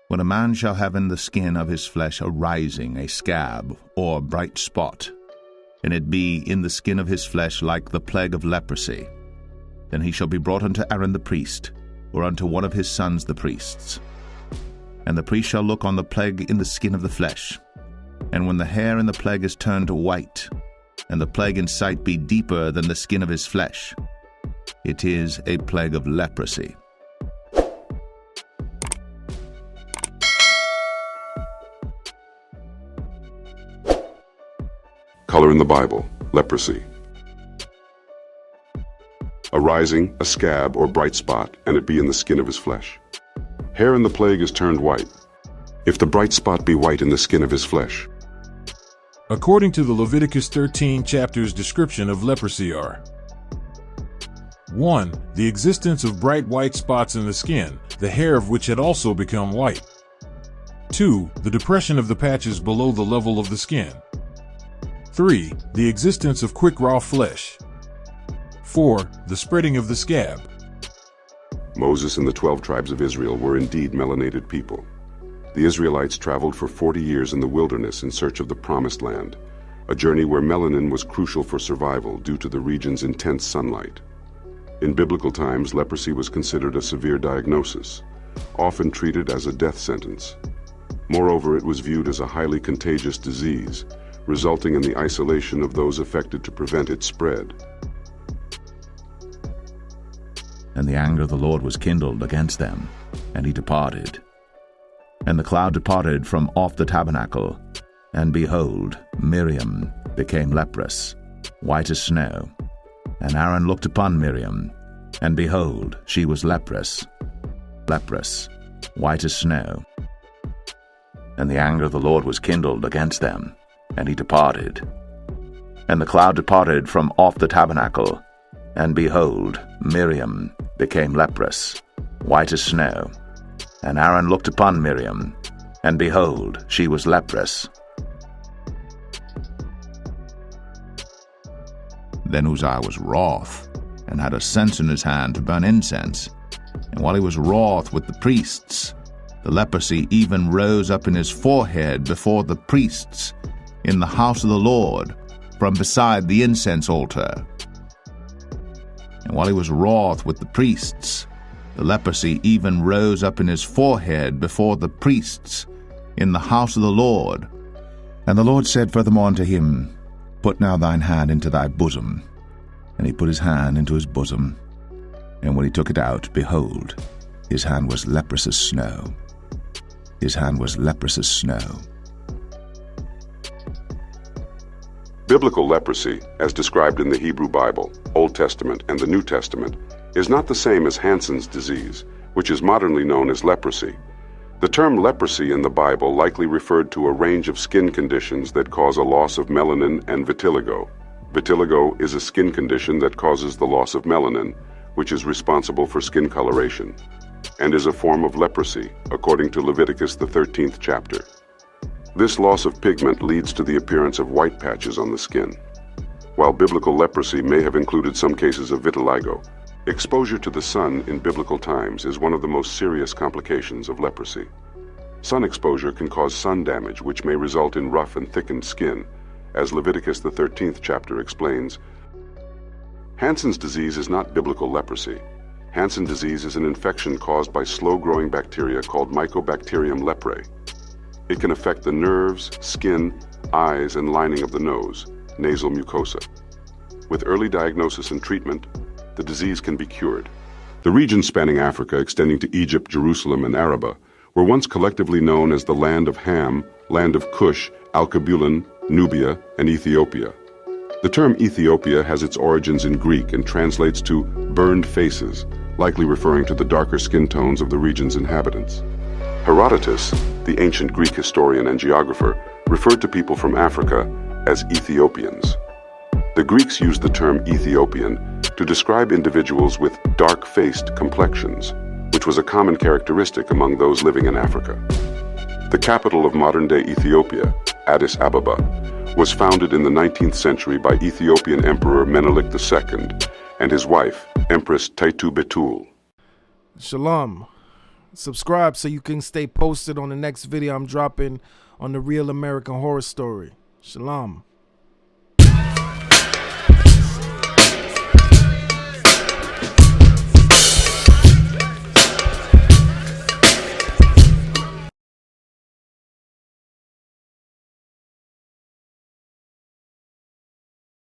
When a man shall have in the skin of his flesh a rising, a scab, or bright spot, and it be in the skin of his flesh like the plague of leprosy, then he shall be brought unto Aaron the priest, or unto one of his sons the priests. And the priest shall look on the plague in the skin of the flesh. And when the hair in the plague is turned white, and the plague in sight be deeper than the skin of his flesh, it is a plague of leprosy. Color in the Bible, leprosy. A rising, a scab, or bright spot, and it be in the skin of his flesh. Hair in the plague is turned white, if the bright spot be white in the skin of his flesh. According to the Leviticus 13 chapter's description of leprosy are: 1. The existence of bright white spots in the skin, the hair of which had also become white. 2. The depression of the patches below the level of the skin. 3. The existence of quick raw flesh. 4. The spreading of the scab. Moses and the 12 tribes of Israel were indeed melanated people. The Israelites traveled for 40 years in the wilderness in search of the Promised Land, a journey where melanin was crucial for survival due to the region's intense sunlight. In biblical times, leprosy was considered a severe diagnosis, often treated as a death sentence. Moreover, it was viewed as a highly contagious disease, resulting in the isolation of those affected to prevent its spread. And the anger of the Lord was kindled against them, and he departed. And the cloud departed from off the tabernacle, and behold, Miriam became leprous, white as snow. And Aaron looked upon Miriam, and behold, she was leprous, white as snow. And the anger of the Lord was kindled against them, and he departed. And the cloud departed from off the tabernacle, and behold, Miriam became leprous, white as snow. And Aaron looked upon Miriam, and behold, she was leprous. Then Uzziah was wroth, and had a censer in his hand to burn incense. And while he was wroth with the priests, the leprosy even rose up in his forehead before the priests in the house of the Lord, from beside the incense altar. And while he was wroth with the priests, the leprosy even rose up in his forehead before the priests in the house of the Lord. And the Lord said furthermore unto him, Put now thine hand into thy bosom. And he put his hand into his bosom. And when he took it out, behold, his hand was leprous as snow. His hand was leprous as snow. Biblical leprosy, as described in the Hebrew Bible, Old Testament, and the New Testament, is not the same as Hansen's disease, which is modernly known as leprosy. The term leprosy in the Bible likely referred to a range of skin conditions that cause a loss of melanin and vitiligo. Vitiligo is a skin condition that causes the loss of melanin, which is responsible for skin coloration, and is a form of leprosy, according to Leviticus the 13th chapter. This loss of pigment leads to the appearance of white patches on the skin. While biblical leprosy may have included some cases of vitiligo, exposure to the sun in biblical times is one of the most serious complications of leprosy. Sun exposure can cause sun damage, which may result in rough and thickened skin, as Leviticus the 13th chapter explains. Hansen's disease is not biblical leprosy. Hansen disease is an infection caused by slow-growing bacteria called Mycobacterium leprae. It can affect the nerves, skin, eyes, and lining of the nose, nasal mucosa. With early diagnosis and treatment, the disease can be cured. The regions spanning Africa, extending to Egypt, Jerusalem, and Araba, were once collectively known as the land of Ham, land of Cush, Alkebulan, Nubia, and Ethiopia. The term Ethiopia has its origins in Greek and translates to burned faces, likely referring to the darker skin tones of the region's inhabitants. Herodotus, the ancient Greek historian and geographer, referred to people from Africa as Ethiopians. The Greeks used the term Ethiopian to describe individuals with dark-faced complexions, which was a common characteristic among those living in Africa. The capital of modern-day Ethiopia, Addis Ababa, was founded in the 19th century by Ethiopian Emperor Menelik II and his wife, Empress Taitu Betul. Shalom. Subscribe so you can stay posted on the next video I'm dropping on the Real American Horror Story. Shalom.